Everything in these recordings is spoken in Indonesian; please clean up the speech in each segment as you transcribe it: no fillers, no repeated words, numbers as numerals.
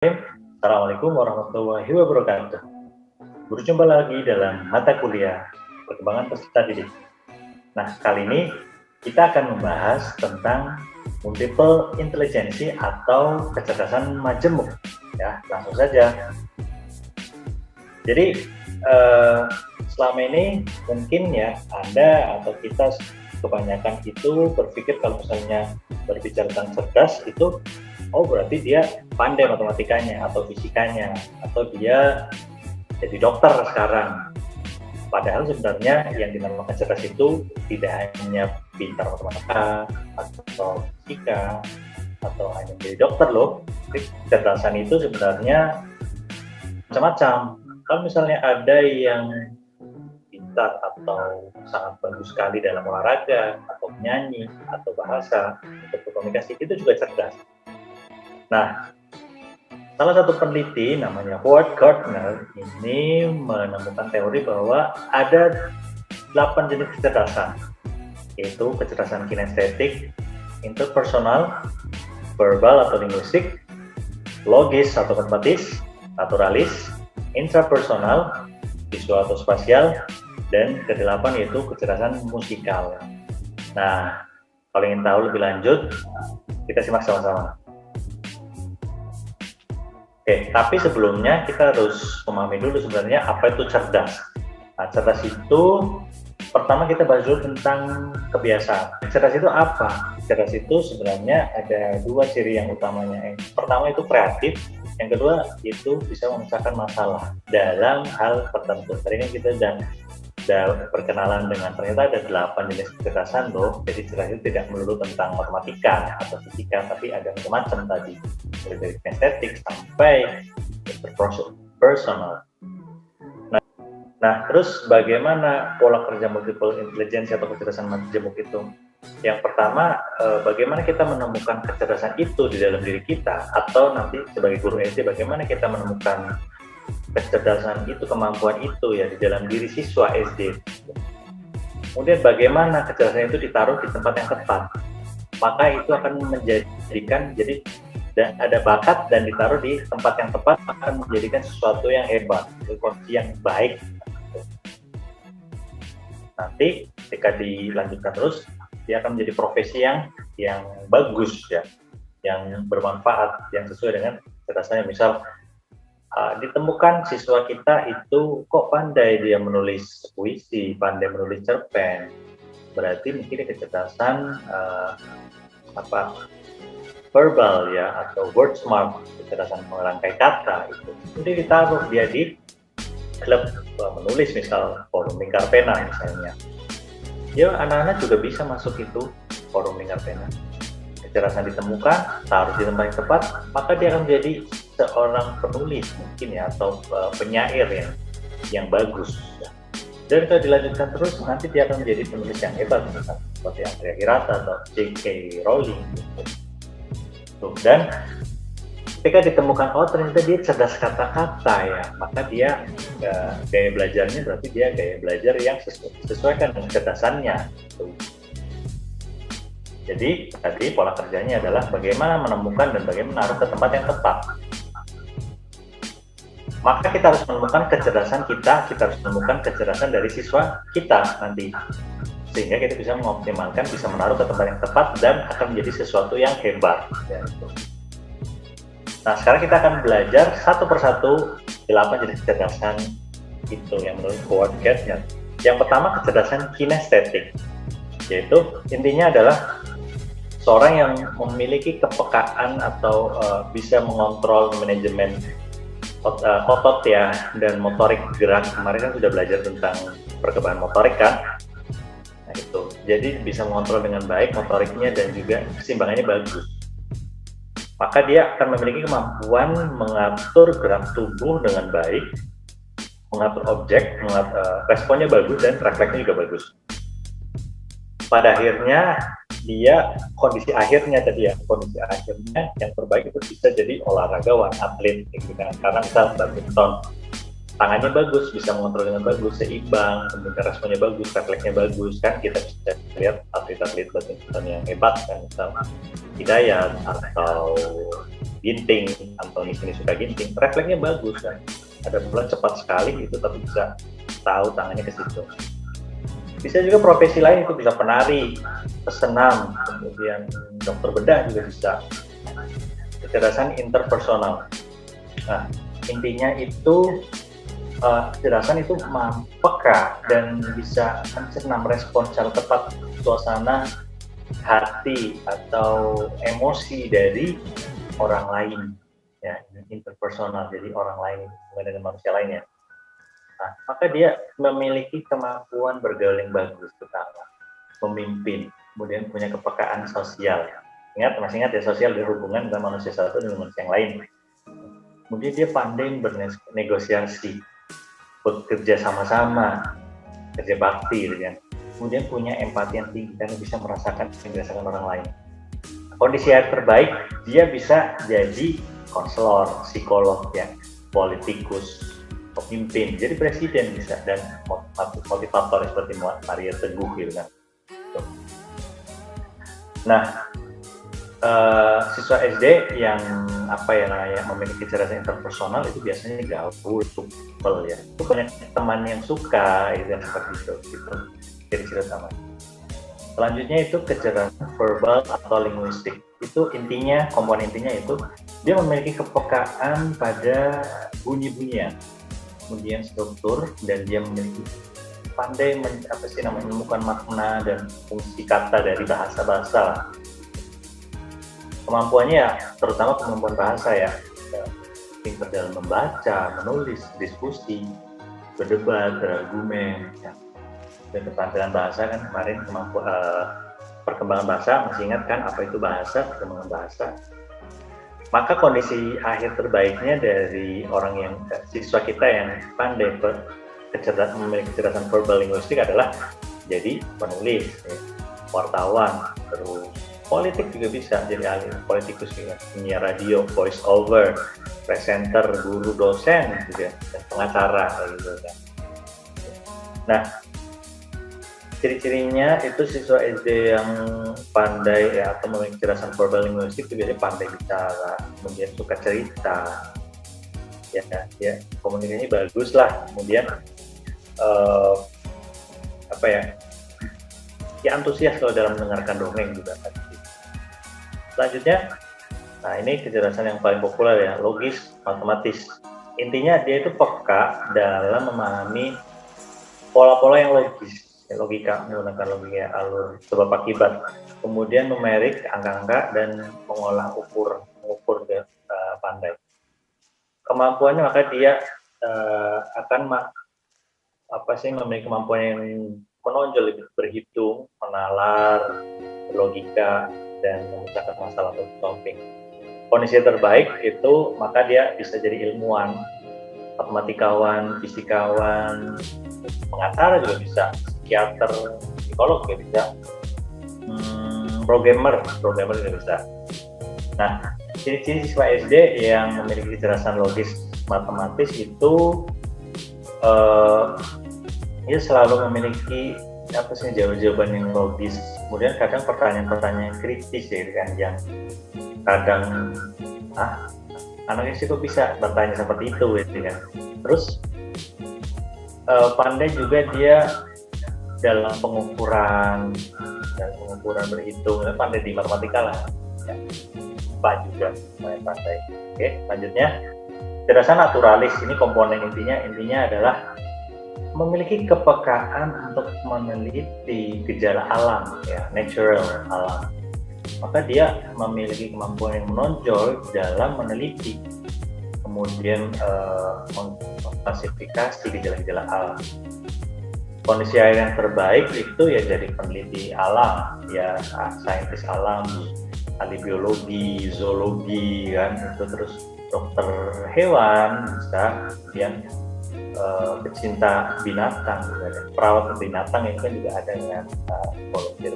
Assalamualaikum warahmatullahi wabarakatuh. Berjumpa lagi dalam mata kuliah perkembangan peserta didik. Nah, kali ini kita akan membahas tentang multiple intelligence atau kecerdasan majemuk. Ya, langsung saja. Jadi, selama ini mungkin ya Anda atau kita kebanyakan itu berpikir kalau misalnya berbicara tentang cerdas itu berarti dia pandai matematikanya atau fisikanya atau dia jadi dokter sekarang. Padahal sebenarnya yang dinamakan cerdas itu tidak hanya pintar matematika atau fisika atau hanya menjadi dokter loh. Kecerdasan itu sebenarnya macam-macam. Kalau misalnya ada yang pintar atau sangat bagus sekali dalam olahraga atau menyanyi atau bahasa atau komunikasi, itu juga cerdas. Nah, salah satu peneliti namanya Howard Gardner ini menemukan teori bahwa ada 8 jenis kecerdasan, yaitu kecerdasan kinestetik, interpersonal, verbal atau linguistik, logis atau matematis, naturalis, intrapersonal, visual atau spasial, dan ke-8 yaitu kecerdasan musikal. Nah, kalau ingin tahu lebih lanjut, kita simak sama-sama. Oke, tapi sebelumnya kita harus memahami dulu sebenarnya apa itu cerdas. Nah, cerdas itu pertama kita bahas dulu tentang kebiasaan. Cerdas itu apa? Cerdas itu sebenarnya ada 2 ciri yang utamanya. Yang pertama itu kreatif, yang kedua itu bisa memecahkan masalah dalam hal tertentu. Tadi kan kita sudah perkenalan dengan ternyata ada 8 jenis kecerdasan loh. Jadi cerdas itu tidak melulu tentang matematika atau fisika, tapi ada macam-macam tadi, mulai dari kinestetik sampai interpersonal. Nah, terus bagaimana pola kerja multiple intelligence atau kecerdasan majemuk itu? Yang pertama, bagaimana kita menemukan kecerdasan itu di dalam diri kita, atau nanti sebagai guru SD bagaimana kita menemukan kecerdasan itu, kemampuan itu ya di dalam diri siswa SD. Kemudian bagaimana kecerdasan itu ditaruh di tempat yang tepat, maka itu akan menjadikan ada bakat dan ditaruh di tempat yang tepat akan menjadikan sesuatu yang hebat, kunci yang baik. Nanti ketika dilanjutkan terus dia akan menjadi profesi yang bagus ya, yang bermanfaat, yang sesuai dengan kecerdasannya. Misal ditemukan siswa kita itu kok pandai dia menulis puisi, pandai menulis cerpen, berarti mungkin kecerdasan verbal ya atau word smart, kecerdasan merangkai kata itu. Jadi ditaruh dia di klub menulis, misal forum lingkar pena misalnya. Ya anak-anak juga bisa masuk itu forum lingkar pena. Kecerdasan ditemukan, taruh di tempat yang tepat, maka dia akan menjadi seorang penulis mungkin ya, atau penyair yang bagus ya. Dan kalau dilanjutkan terus nanti dia akan menjadi penulis yang hebat, misalnya seperti Andrea Hirata atau J.K. Rowling gitu. Dan ketika ditemukan ternyata dia cerdas kata-kata ya, maka dia gaya belajarnya berarti dia gaya belajar yang sesuaikan dengan kecerdasannya gitu. Jadi tadi pola kerjanya adalah bagaimana menemukan dan bagaimana menaruh ke tempat yang tepat. Maka kita harus menemukan kecerdasan kita harus menemukan kecerdasan dari siswa kita nanti, sehingga kita bisa mengoptimalkan, bisa menaruh ke tempat yang tepat dan akan menjadi sesuatu yang hebat ya. Nah, sekarang kita akan belajar satu persatu 8 jenis kecerdasan itu yang menurut Howard Gardner. Yang pertama kecerdasan kinestetik, yaitu intinya adalah seorang yang memiliki kepekaan atau bisa mengontrol manajemen otot ya dan motorik gerak. Kemarin kan sudah belajar tentang perkembangan motorik kan. Nah itu, jadi bisa mengontrol dengan baik motoriknya dan juga keseimbangannya bagus. Maka dia akan memiliki kemampuan mengatur gerak tubuh dengan baik, mengatur objek, responnya bagus dan refleksnya juga bagus. Pada akhirnya kondisi akhirnya yang terbaik itu bisa jadi olahragawan, atlet gitu kan. Karena misal badminton, tangannya bagus, bisa mengontrol dengan bagus, seimbang, kemudian responnya bagus, refleksnya bagus kan. Kita bisa lihat atlet-atlet badminton yang hebat kan, misal Hidayat atau ginting, Anthony ini suka ginting, refleksnya bagus kan. Ada bola cepat sekali itu, tapi bisa tahu tangannya ke situ. Bisa juga profesi lain, itu bisa penari, pesenam, kemudian dokter bedah juga bisa. Kecerdasan interpersonal. Nah, intinya itu kecerdasan itu peka dan bisa mencerna merespon secara tepat suasana hati atau emosi dari orang lain, ya, interpersonal, jadi orang lain dengan manusia lainnya. Nah, maka dia memiliki kemampuan bergaul yang bagus, pertama, memimpin, kemudian punya kepekaan sosial. Masih ingat ya, sosial dari hubungan antara manusia satu dengan manusia yang lain. Kemudian dia pandai bernegosiasi, bekerja sama-sama, kerja bakti, gitu kan. Kemudian punya empati yang tinggi karena bisa merasakan yang dirasakan orang lain. Kondisi terbaik, dia bisa jadi konselor, psikolog, ya, politikus, pemimpin, jadi presiden bisa, dan motivator seperti Maria Teguh, gitu kan. Nah, siswa SD yang memiliki kecerdasan interpersonal itu biasanya gaul, supel, ya. Itu banyak teman yang suka, itu yang seperti itu, gitu. Ciri-ciri utama. Selanjutnya itu kecerdasan verbal atau linguistik. Itu intinya, komponen intinya itu dia memiliki kepekaan pada bunyi-bunyian, kemudian struktur, dan dia memiliki pandai menemukan makna dan fungsi kata dari bahasa-bahasa. Kemampuannya ya, terutama kemampuan bahasa, ya, pintar dalam membaca, menulis, diskusi, berdebat, berargumen, ya. Dan keterampilan bahasa kan kemarin perkembangan bahasa, masih ingat kan apa itu bahasa, perkembangan bahasa. Maka kondisi akhir terbaiknya dari orang yang siswa kita yang pandai memiliki kecerdasan verbal linguistik adalah jadi penulis, ya, wartawan, terus politik juga bisa jadi ahli politikus juga, penyiar radio, voice over, presenter, guru, dosen juga, dan pengacara gitu kan. Nah, ciri-cirinya itu siswa SD yang pandai, ya, atau memiliki kecerdasan verbal linguistik itu biasanya pandai bicara, kemudian suka cerita, ya komunikasinya bagus lah, kemudian ya antusias kalau dalam mendengarkan dongeng juga kan. Selanjutnya, nah ini kecerdasan yang paling populer, ya, logis, matematis. Intinya dia itu peka dalam memahami pola-pola yang logis, logika, menggunakan logika alur sebab akibat, kemudian numerik, angka-angka, dan mengukur dia pandai. Kemampuannya maka dia akan memiliki kemampuan yang menonjol, berhitung, menalar, berlogika, dan memecahkan masalah atau topik. Kondisi terbaik itu maka dia bisa jadi ilmuwan, matematikawan, fisikawan, pengacara juga bisa, psikiater, psikolog juga bisa, programmer juga bisa. Nah, ciri-ciri siswa SD yang memiliki kecerdasan logis matematis itu dia selalu memiliki jawaban yang logis, kemudian kadang pertanyaan-pertanyaan kritis, ya kan, yang kadang anaknya sih kok bisa bertanya seperti itu, gitu kan. Terus pandai juga dia dalam pengukuran berhitung, pandai di matematika lah, ya. Pak juga pandai. Oke, selanjutnya kecerdasan naturalis. Ini komponen intinya adalah memiliki kepekaan untuk meneliti gejala alam, ya, natural alam. Maka dia memiliki kemampuan yang menonjol dalam meneliti, kemudian mengklasifikasi gejala-gejala alam. Kondisi air yang terbaik itu ya jadi peneliti alam, ya, saintis alam, ahli biologi, zoologi, kan, itu, terus dokter hewan bisa, kemudian pecinta binatang juga ada, perawat binatang itu kan juga ada, dengan volunteer.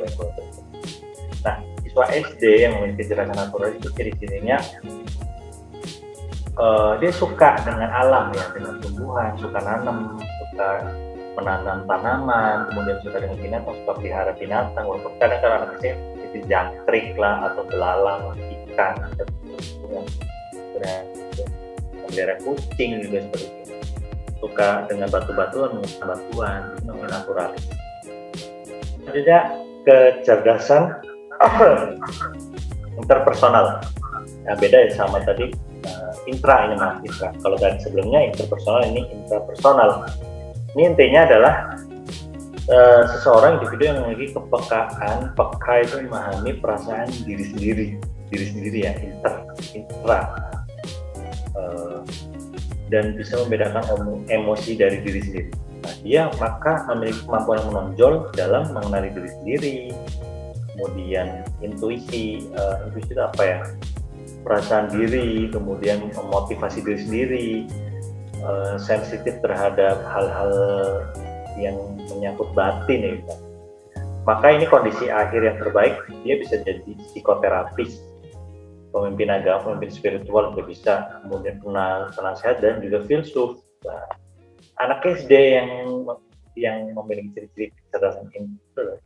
Nah, siswa SD yang memiliki kecerdasan natural itu ciri-cirinya dia suka dengan alam, ya, dengan tumbuhan, suka nanam, suka menanam tanaman, kemudian suka dengan binatang, suka pelihara binatang. Walaupun kadang-kadang anak kecil itu jangkrik lah, atau belalang, ikan, dan sebagainya. misalnya memelihara kucing juga seperti itu, suka dengan batu-batuan, menggunakan batuan, namanya naturalis. Selanjutnya kecerdasan interpersonal. Nah, beda ya sama tadi intra, ini mas intra. Kalau tadi sebelumnya interpersonal, ini intrapersonal. Ini intinya adalah seseorang individu yang memiliki kepekaan, peka itu memahami perasaan diri sendiri ya, intra. Dan bisa membedakan emosi dari diri sendiri. Nah, dia maka memiliki kemampuan yang menonjol dalam mengenali diri sendiri. Kemudian intuisi itu apa ya? Perasaan diri, kemudian memotivasi diri sendiri, sensitif terhadap hal-hal yang menyangkut batin ya. Maka ini kondisi akhir yang terbaik, dia bisa jadi psikoterapis, pemimpin agama, pemimpin spiritual juga bisa, kemudian penasehat dan juga filsuf. Nah, anak SD yang memiliki ciri-ciri kecerdasan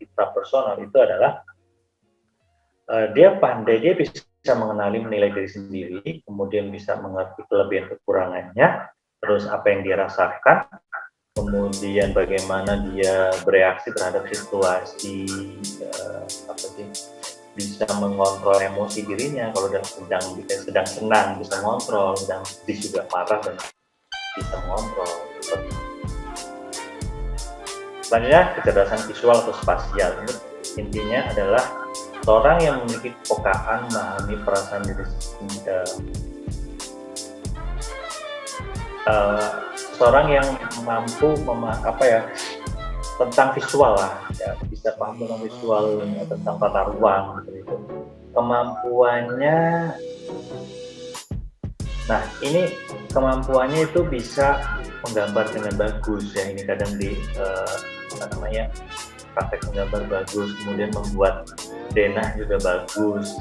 intrapersonal itu adalah dia pandai, dia bisa mengenali, menilai diri sendiri, kemudian bisa mengerti kelebihan kekurangannya, terus apa yang dia rasakan, kemudian bagaimana dia bereaksi terhadap situasi, bisa mengontrol emosi dirinya. Kalau sedang senang bisa mengontrol, sedang sedih juga marah dan bisa mengontrol. Selanjutnya kecerdasan visual atau spasial. Ini intinya adalah seorang yang memiliki kepekaan memahami perasaan diri sendiri. Seorang yang mampu tentang visual lah, ya, bisa paham tentang visual, tentang tata ruang gitu. Kemampuannya, nah ini kemampuannya itu bisa menggambar dengan bagus ya. Ini kadang praktek menggambar bagus, kemudian membuat denah juga bagus,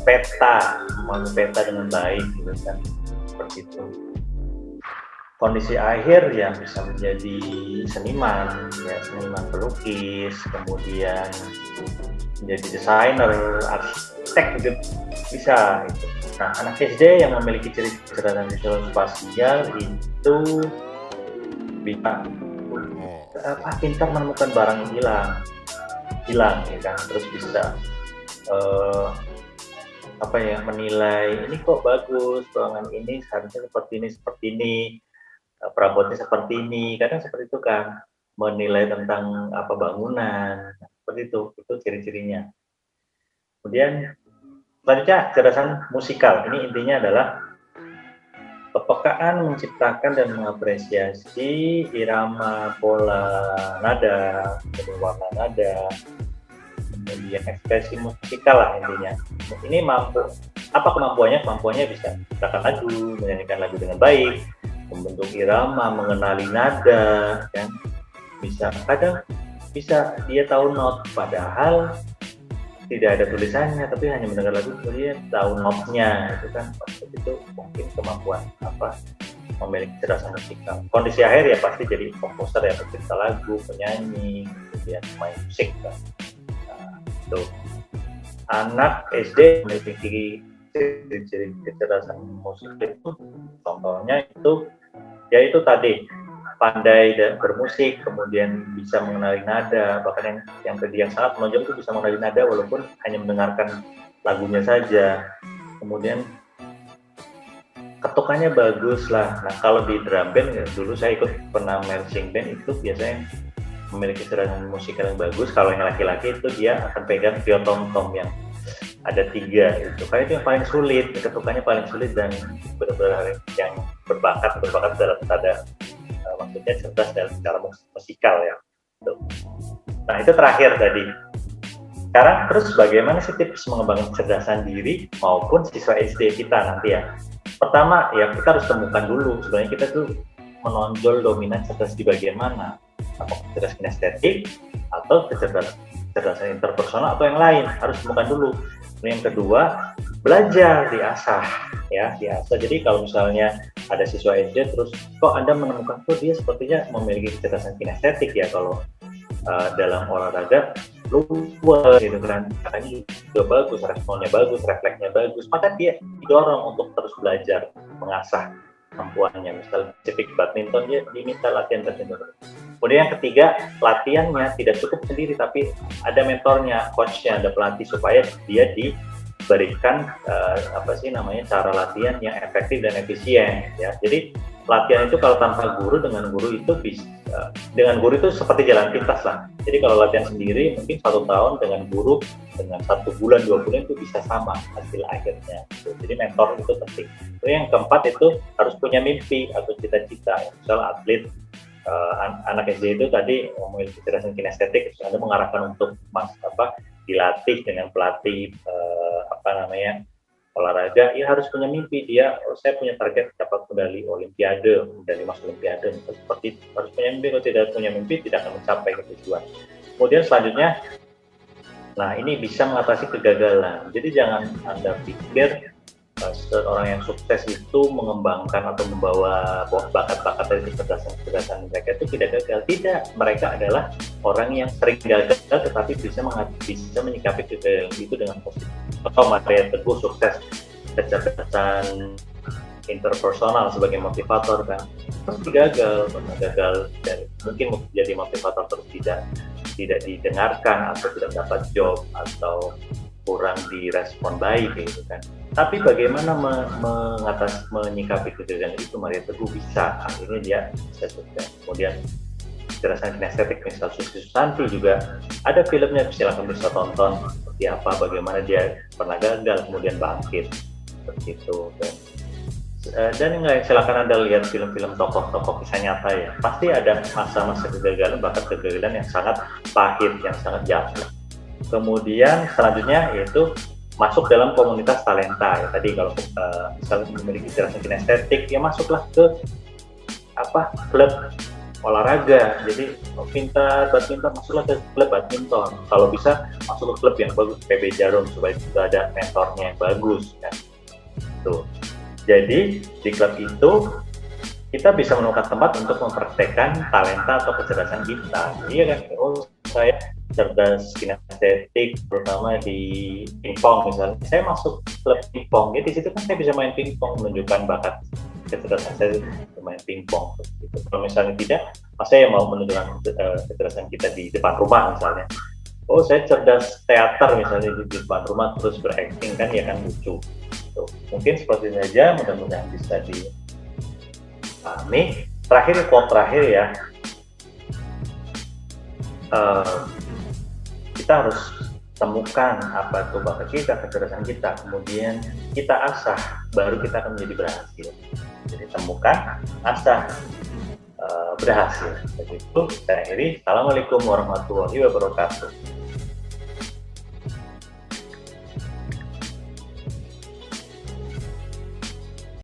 memahami peta dengan baik gitu kan, seperti itu. Kondisi akhir yang bisa menjadi seniman, ya seniman pelukis, kemudian menjadi desainer, arsitek juga bisa. Gitu. Nah, anak SD yang memiliki ciri kecerdasan visual spasial itu bisa pintar menemukan barang yang hilang, ya kan? Terus bisa menilai ini kok bagus, ruangan ini seharusnya seperti ini. Perabotnya seperti ini, kadang seperti itu kan, menilai tentang bangunan, seperti itu ciri-cirinya. Kemudian selanjutnya kecerdasan musikal. Ini intinya adalah kepekaan menciptakan dan mengapresiasi irama, pola nada, warna nada, kemudian ekspresi musikal lah intinya. Ini kemampuannya bisa menciptakan lagu, menyanyikan lagu dengan baik, membentuk irama, mengenali nada, kan? Kadang bisa dia tahu not padahal tidak ada tulisannya, tapi hanya mendengar lagu dia tahu notnya, itu kan. Itu mungkin kemampuan memiliki kecerdasan musikal. Kondisi akhir ya pasti jadi komposer ya, pencipta lagu, penyanyi, kemudian main musik kan. Nah, itu anak SD memiliki ciri-ciri kecerdasan musik itu, contohnya itu yaitu tadi pandai bermusik, kemudian bisa mengenali nada, bahkan yang tadi yang sangat menonjol itu bisa mengenali nada walaupun hanya mendengarkan lagunya saja. Kemudian ketukannya bagus lah. Nah, kalau di drum band ya, dulu saya pernah marching band, itu biasanya memiliki kecerdasan musikal yang bagus. Kalau yang laki-laki itu dia akan pegang tom-tom yang ada 3 itu. Kayak itu yang paling sulit, ketukannya paling sulit dan benar-benar yang berbakat dalam tanda maksudnya cerdas dalam secara musikal ya. Nah, itu terakhir tadi. Sekarang terus bagaimana sih tips mengembangkan kecerdasan diri maupun siswa SD kita nanti ya. Pertama ya kita harus temukan dulu sebenarnya kita tuh menonjol dominan cerdas di bagian mana. Apakah cerdas kinestetik atau kecerdasan interpersonal atau yang lain, harus temukan dulu. Yang kedua, belajar, diasah. Jadi kalau misalnya ada siswa SD terus kok Anda menemukan dia sepertinya memiliki kecerdasan kinestetik ya, kalau dalam olahraga luwes gitu kan, katanya juga bagus, responnya bagus, refleksnya bagus, maka dia didorong untuk terus belajar, mengasah kemampuannya. Misal spesifik badminton, dia diminta latihan badminton. Kemudian yang ketiga, latihannya tidak cukup sendiri, tapi ada mentornya, coachnya, ada pelatih, supaya dia diberikan cara latihan yang efektif dan efisien ya. Jadi latihan itu kalau tanpa guru, dengan guru itu bisa, dengan guru itu seperti jalan pintas lah. Jadi kalau latihan sendiri mungkin 1 tahun, dengan guru dengan 1 bulan 2 bulan itu bisa sama hasil akhirnya. Jadi mentor itu penting. Terus yang keempat itu harus punya mimpi atau cita-cita. Misal atlet, anak SD itu tadi ngomongin kecerdasan kinestetik, Anda mengarahkan untuk dilatih dengan pelatih olahraga, ya harus punya mimpi. Dia, saya punya target dapat medali olimpiade, medali emas olimpiade, seperti itu. Harus punya mimpi. Kalau tidak punya mimpi, tidak akan mencapai tujuan. Kemudian selanjutnya, nah ini bisa mengatasi kegagalan. Jadi jangan Anda pikir seorang yang sukses itu mengembangkan atau membawa bakat-bakat dari kecerdasan mereka itu tidak gagal. Tidak, mereka adalah orang yang sering gagal tetapi bisa menyikapi kegagalan itu dengan positif. Atau Maria Teguh sukses kecerdasan interpersonal sebagai motivator kan, terus gagal dari mungkin menjadi motivator terus tidak didengarkan atau tidak dapat job atau kurang direspon baik gitu kan. Tapi bagaimana menyikapi kegagalan itu, Maria Teguh bisa, akhirnya dia bisa sukses. Kemudian kecerdasan kinestetik, misal Susi Susanti juga ada filmnya, silakan bisa tonton seperti apa, bagaimana dia pernah gagal kemudian bangkit seperti itu. Dan silakan Anda lihat film-film tokoh-tokoh kisah nyata ya, pasti ada masa-masa kegagalan, bahkan kegagalan yang sangat pahit, yang sangat jatuh. Kemudian selanjutnya yaitu masuk dalam komunitas talenta ya. Tadi kalau misalnya memiliki kecerdasan kinestetik, ya masuklah ke klub olahraga. Jadi pintar badminton, masuklah ke klub badminton. Kalau bisa masuk ke klub yang bagus, PB Jarum, supaya itu ada mentornya yang bagus kan. Tuh. Jadi di klub itu kita bisa menemukan tempat untuk mempraktekkan talenta atau kecerdasan kita. Iya kan? Oh, saya cerdas kinestetik, terutama di pingpong misalnya. Saya masuk klub pingpong. Jadi di situ kan saya bisa main pingpong, menunjukkan bakat kecerdasan saya bermain pingpong. Gitu. Kalau misalnya tidak, saya mau menunjukkan kecerdasan kita di depan rumah misalnya. Oh, saya cerdas teater misalnya di depan rumah terus berakting kan, ya kan lucu. Tuh. Mungkin seperti itu saja, mudah-mudahan bisa dipahami. Quote terakhir ya. Kita harus temukan apa itu bakat kita, kecerdasan kita, kemudian kita asah, baru kita akan menjadi berhasil. Jadi temukan, asah, berhasil. Begitu. Saya akhiri. Assalamualaikum warahmatullahi wabarakatuh.